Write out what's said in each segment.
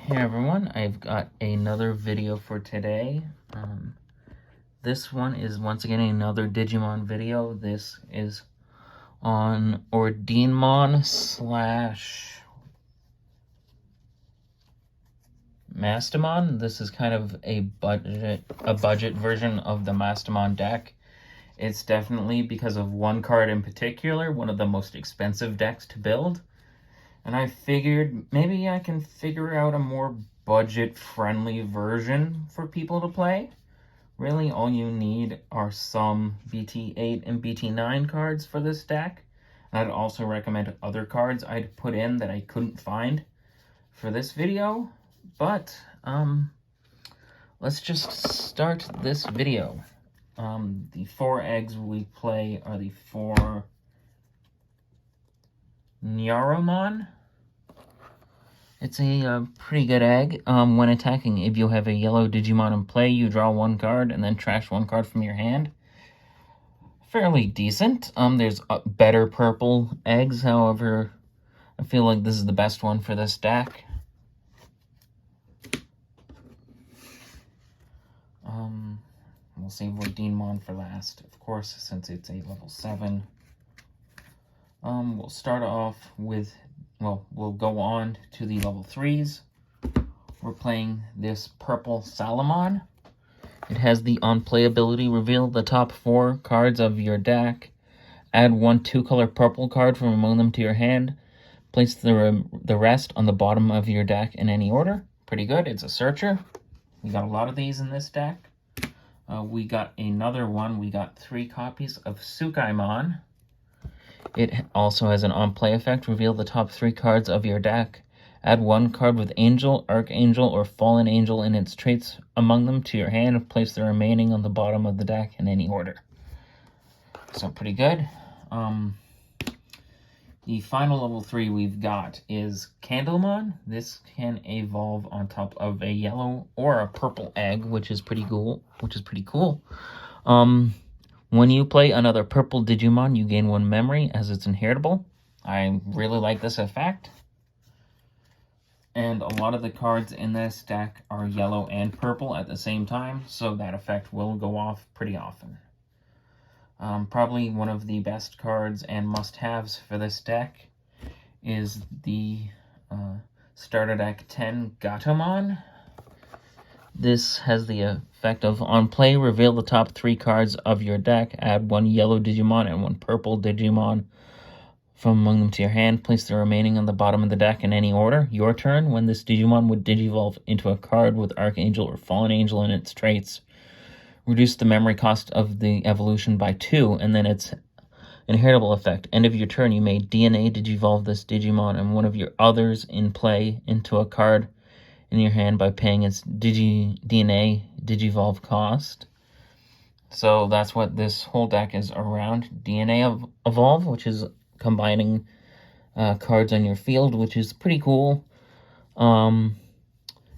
Hey everyone, I've got another video for today. This one is once again another Digimon video. This is on Digimon slash Mastemon. This is kind of a budget version of the Mastemon deck. It's definitely, because of one card in particular, one of the most expensive decks to build. And I figured maybe I can figure out a more budget-friendly version for people to play. Really, all you need are some BT8 and BT9 cards for this deck. And I'd also recommend other cards I'd put in that I couldn't find for this video. But, let's just start this video. The 4 eggs we play are the 4 Nyaromon. It's a pretty good egg. When attacking, if you have a yellow Digimon in play, you draw 1 card and then trash 1 card from your hand. Fairly decent. There's better purple eggs, however, I feel like this is the best one for this deck. We'll save Gotomon for last, of course, since it's a level 7. We'll start off with, well, we'll go on to the level 3s. We're playing this purple Salamon. It has the on-play ability, reveal the top 4 cards of your deck. Add 1 2-color purple card from among them to your hand. Place the rest on the bottom of your deck in any order. Pretty good. It's a searcher. We got a lot of these in this deck. We got another one. We got 3 copies of Sukaimon. It also has an on-play effect. Reveal the top 3 cards of your deck. Add 1 card with Angel, Archangel, or Fallen Angel in its traits among them to your hand. Place the remaining on the bottom of the deck in any order. So pretty good. The final level 3 we've got is Candlemod. This can evolve on top of a yellow or a purple egg, which is pretty cool. When you play another purple Digimon, you gain 1 memory as it's inheritable. I really like this effect. And a lot of the cards in this deck are yellow and purple at the same time, so that effect will go off pretty often. Probably one of the best cards and must-haves for this deck is the Starter Deck 10 Gotomon. This has the effect of, on play, reveal the top 3 cards of your deck, add 1 yellow Digimon and 1 purple Digimon from among them to your hand, place the remaining on the bottom of the deck in any order. Your turn. When this Digimon would digivolve into a card with Archangel or Fallen Angel in its traits, reduce the memory cost of the evolution by 2, and then its inheritable effect. End of your turn, you may DNA digivolve this Digimon and one of your others in play into a card in your hand by paying its DNA digivolve cost. So that's what this whole deck is around. DNA evolve, which is combining cards on your field, which is pretty cool.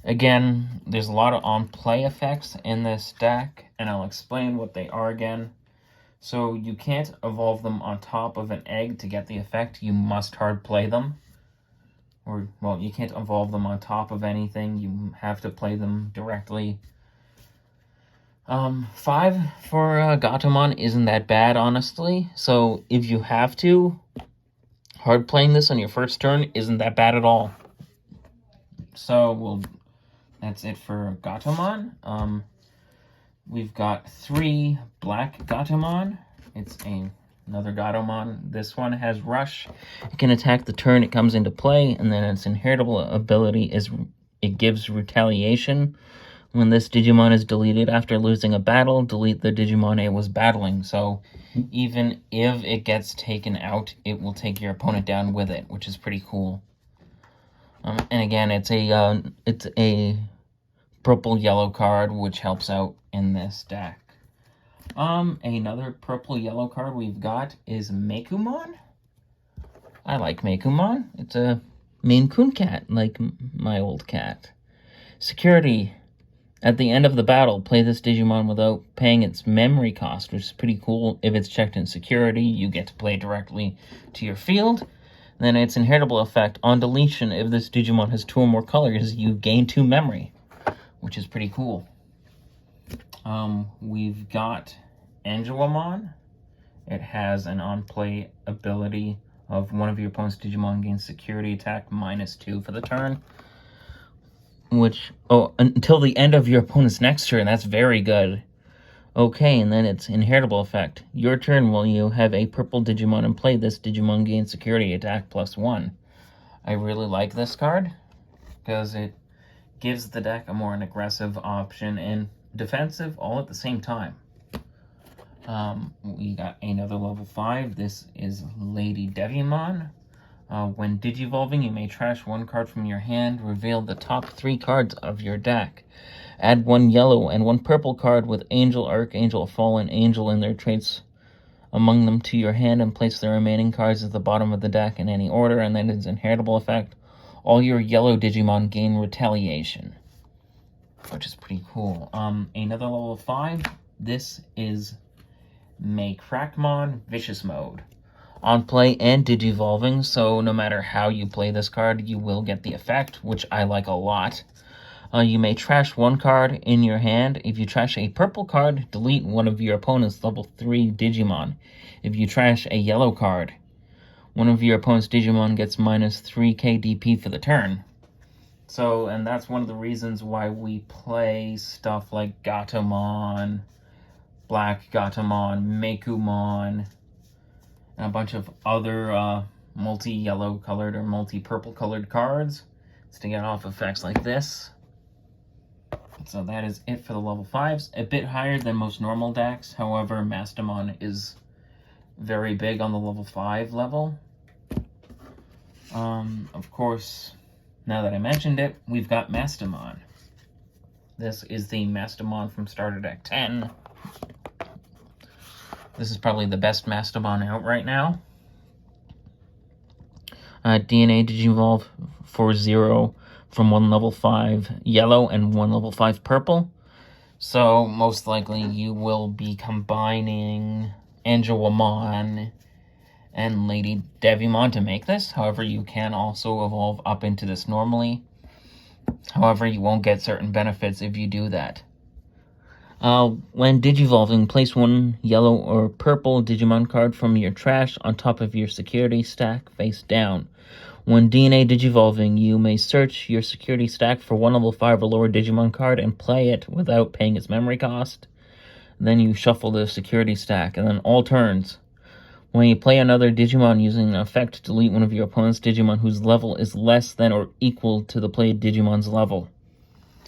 Again, there's a lot of on-play effects in this deck, and I'll explain what they are again. So you can't evolve them on top of an egg to get the effect. You must hard play them. Or, well, you can't evolve them on top of anything. You have to play them directly. 5 for Gotomon isn't that bad, honestly. So if you have to, hard playing this on your first turn isn't that bad at all. So that's it for Gotomon. We've got 3 black Gotomon. It's another Gotomon. This one has Rush. It can attack the turn it comes into play, and then its inheritable ability is it gives Retaliation. When this Digimon is deleted after losing a battle, delete the Digimon it was battling. So even if it gets taken out, it will take your opponent down with it, which is pretty cool. And again, it's a purple-yellow card, which helps out in this deck. Another purple-yellow card we've got is Mekumon. I like Mekumon. It's a Maine Coon cat, like my old cat. Security. At the end of the battle, play this Digimon without paying its memory cost, which is pretty cool. If it's checked in security, you get to play directly to your field. And Then its inheritable effect, on deletion, if this Digimon has 2 or more colors, you gain 2 memory, which is pretty cool. We've got Angelamon. It has an on-play ability of one of your opponent's Digimon gains security attack -2 for the turn. Which, until the end of your opponent's next turn, that's very good. Okay, and then its inheritable effect. Your turn, while you have a purple Digimon in play, this Digimon gains security attack +1. I really like this card, because it gives the deck a more aggressive option and defensive all at the same time. We got another level 5. This is Lady Deviamon. When digivolving, you may trash 1 card from your hand, reveal the top 3 cards of your deck. Add 1 yellow and 1 purple card with Angel, Archangel, Fallen Angel in their traits among them to your hand, and place the remaining cards at the bottom of the deck in any order, and then its inheritable effect. All your yellow Digimon gain retaliation, which is pretty cool. Another level 5. This is Magnagemon Vicious Mode. On play and digivolving, so no matter how you play this card, you will get the effect, which I like a lot. You may trash 1 card in your hand. If you trash a purple card, delete one of your opponent's level 3 Digimon. If you trash a yellow card, one of your opponent's Digimon gets -3k DP for the turn. So, and that's one of the reasons why we play stuff like Gotomon, Black Gotomon, Mekumon, and a bunch of other multi-yellow colored or multi-purple colored cards. It's to get off effects like this. So that is it for the level 5s. A bit higher than most normal decks. However, Mastemon is very big on the level 5 level. Of course, now that I mentioned it, we've got Mastemon. This is the Mastemon from Starter Deck 10. This is probably the best Mastemon out right now. DNA Digivolve for 0 from 1 level 5 yellow and 1 level 5 purple. So most likely you will be combining Angelamon and Lady Deviamon to make this. However, you can also evolve up into this normally. However, you won't get certain benefits if you do that. When digivolving, place 1 yellow or purple Digimon card from your trash on top of your security stack face down. When DNA digivolving, you may search your security stack for 1 level 5 or lower Digimon card and play it without paying its memory cost. Then you shuffle the security stack, and then all turns. When you play another Digimon using an effect, delete one of your opponent's Digimon whose level is less than or equal to the played Digimon's level.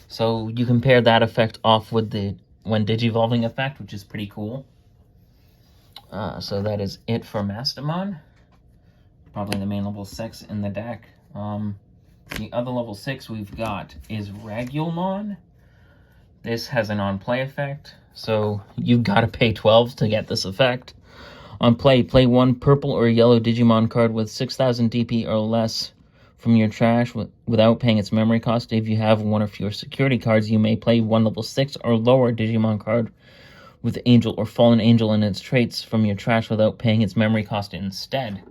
So you compare that effect off with the when digivolving effect, which is pretty cool. So that is it for Mastemon. Probably the main level 6 in the deck. The other level 6 we've got is Regulmon. This has an on-play effect, so you've got to pay 12 to get this effect. On play, play 1 purple or yellow Digimon card with 6,000 DP or less from your trash without paying its memory cost. If you have 1 or fewer security cards, you may play 1 level 6 or lower Digimon card with Angel or Fallen Angel in its traits from your trash without paying its memory cost instead.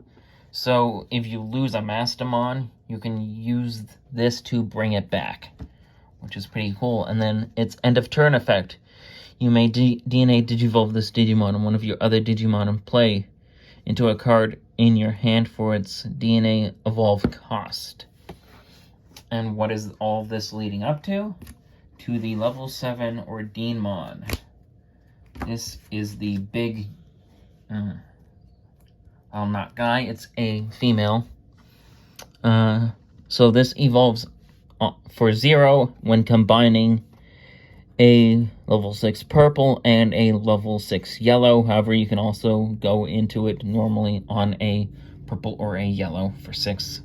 So if you lose a Mastemon, you can use this to bring it back, which is pretty cool. And then its end of turn effect. You may DNA Digivolve this Digimon and one of your other Digimon in play into a card in your hand for its DNA Evolve cost. And what is all this leading up to? To the level 7 Ordeanmon. This is the big... not guy, it's a female. So this evolves for 0 when combining a level 6 purple and a level 6 yellow. However, you can also go into it normally on a purple or a yellow for 6.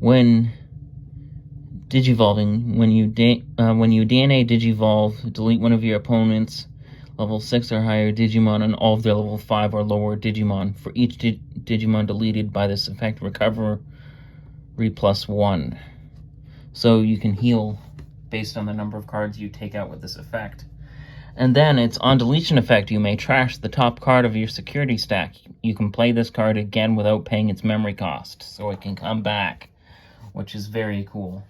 When digivolving, when you DNA digivolve, delete one of your opponent's level 6 or higher Digimon and all of their level 5 or lower Digimon. For each Digimon deleted by this effect, recover +1. So you can heal based on the number of cards you take out with this effect. And then it's on deletion effect. You may trash the top card of your security stack. You can play this card again without paying its memory cost, so it can come back, which is very cool.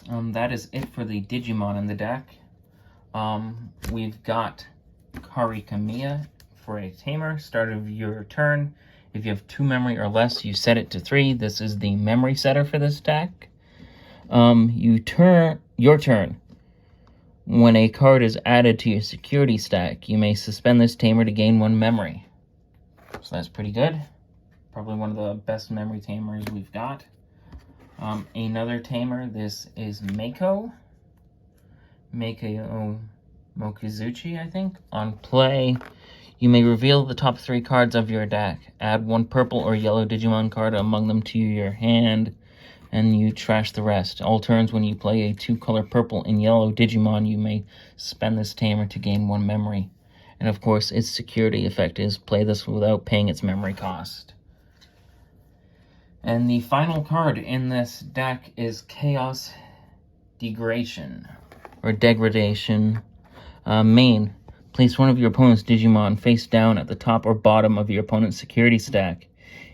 That is it for the Digimon in the deck. We've got Kamiya for a tamer. Start of your turn. If you have 2 memory or less, you set it to 3. This is the memory setter for this deck. Your turn. When a card is added to your security stack, you may suspend this tamer to gain 1 memory. So that's pretty good. Probably one of the best memory tamers we've got. Another tamer, this is Meiko Mokizuchi, I think. On play, you may reveal the top 3 cards of your deck. Add 1 purple or yellow Digimon card among them to your hand, and you trash the rest. All turns when you play a 2-color purple and yellow Digimon, you may spend this tamer to gain 1 memory. And of course, its security effect is play this without paying its memory cost. And the final card in this deck is Chaos Degradation, or Degradation. Main, place one of your opponent's Digimon face down at the top or bottom of your opponent's security stack.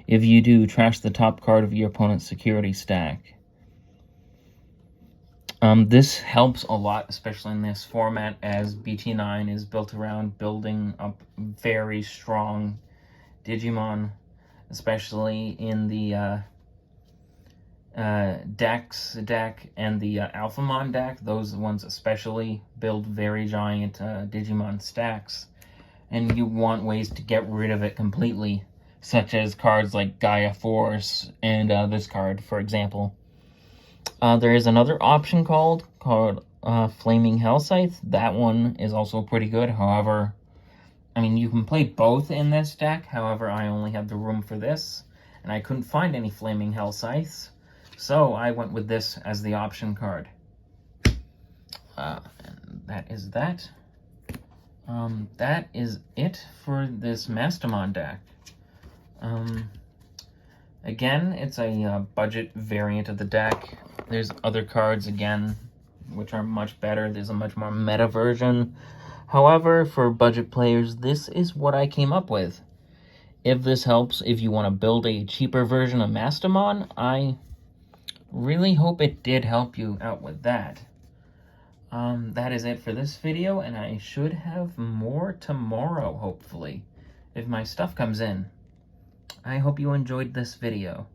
If you do, trash the top card of your opponent's security stack. This helps a lot, especially in this format, as BT9 is built around building up very strong Digimon, especially in the Dex deck and the Alphamon deck. Those ones especially build very giant Digimon stacks, and you want ways to get rid of it completely, such as cards like Gaia Force and this card, for example. There is another option called Flaming Hell Scythe. That one is also pretty good. However, I mean, you can play both in this deck. However, I only had the room for this, and I couldn't find any Flaming Hell Scythes, so I went with this as the option card. And that is that. That is it for this Mastemon deck. Again, it's a budget variant of the deck. There's other cards, again, which are much better. There's a much more meta version. However, for budget players, this is what I came up with. If this helps, if you want to build a cheaper version of Mastemon, I really hope it did help you out with that. That is it for this video, and I should have more tomorrow, hopefully, if my stuff comes in. I hope you enjoyed this video.